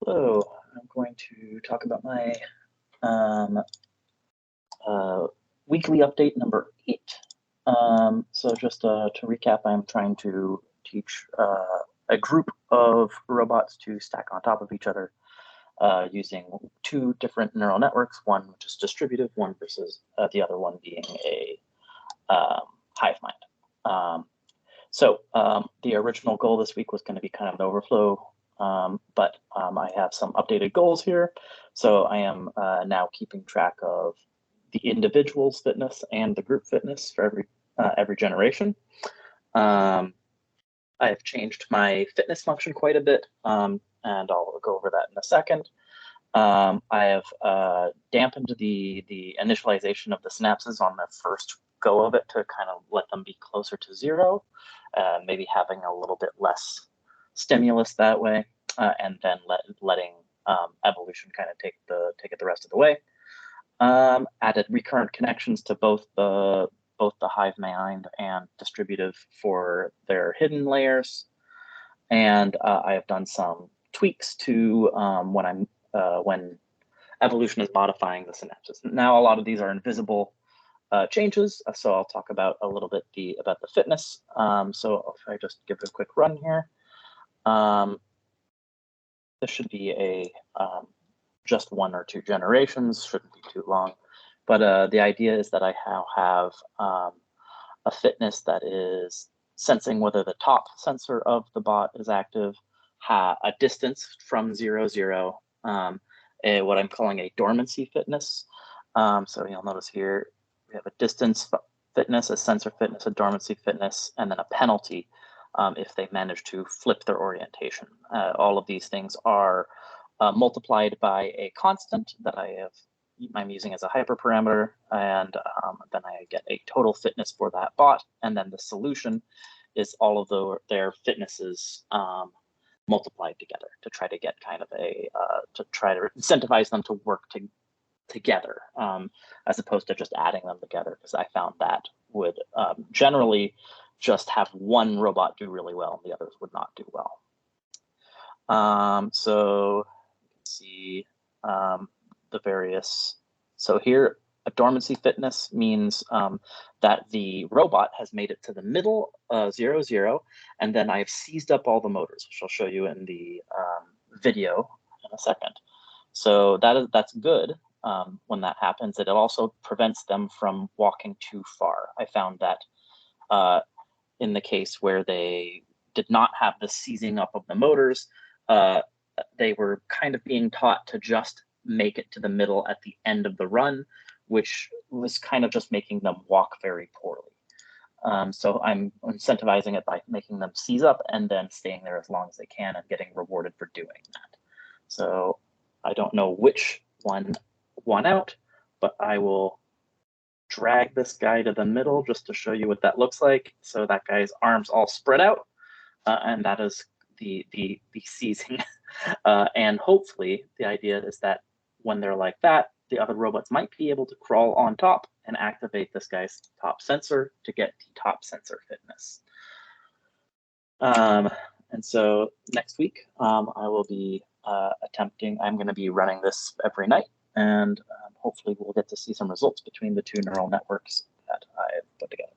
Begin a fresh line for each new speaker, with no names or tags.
Hello, I'm going to talk about my um, weekly update number 8. So just to recap, I'm trying to teach a group of robots to stack on top of each other using 2 different neural networks, one which is distributive, one versus the other one being a hive mind. The original goal this week was going to be kind of an overflow, but I have some updated goals here. So I am now keeping track of the individual's fitness and the group fitness for every generation. I have changed my fitness function quite a bit, and I'll go over that in a second. I have dampened the initialization of the synapses on the first go of it to kind of let them be closer to 0, maybe having a little bit less stimulus that way, and then letting evolution kind of take it the rest of the way. Added recurrent connections to both the hive mind and distributive for their hidden layers, and I have done some tweaks to when evolution is modifying the synapses. Now, a lot of these are invisible changes, so I'll talk about a little bit about the fitness. So if I just give a quick run here, this should be just 1 or 2 generations, shouldn't be too long. But the idea is that I now have a fitness that is sensing whether the top sensor of the bot is active, a distance from 0, 0, what I'm calling a dormancy fitness. So you'll notice here we have a distance fitness, a sensor fitness, a dormancy fitness, and then a penalty if they manage to flip their orientation. All of these things are multiplied by a constant that I'm using as a hyperparameter, and then I get a total fitness for that bot, and then the solution is all of their fitnesses multiplied together to try to get kind of to try to incentivize them to work together as opposed to just adding them together, because I found that would generally just have one robot do really well and the others would not do well. So you can see the various. So here, a dormancy fitness means that the robot has made it to the middle 0, 0, and then I've seized up all the motors, which I'll show you in the video in a second. So that's good. When that happens, it also prevents them from walking too far. I found that in the case where they did not have the seizing up of the motors, they were kind of being taught to just make it to the middle at the end of the run, which was kind of just making them walk very poorly. So I'm incentivizing it by making them seize up and then staying there as long as they can and getting rewarded for doing that. So I don't know which one won out, but I will drag this guy to the middle just to show you what that looks like. So that guy's arms all spread out, and that is the seizing. And hopefully the idea is that when they're like that, the other robots might be able to crawl on top and activate this guy's top sensor to get the top sensor fitness. And so next week, I will be I'm going to be running this every night, and hopefully we'll get to see some results between the 2 neural networks that I've put together.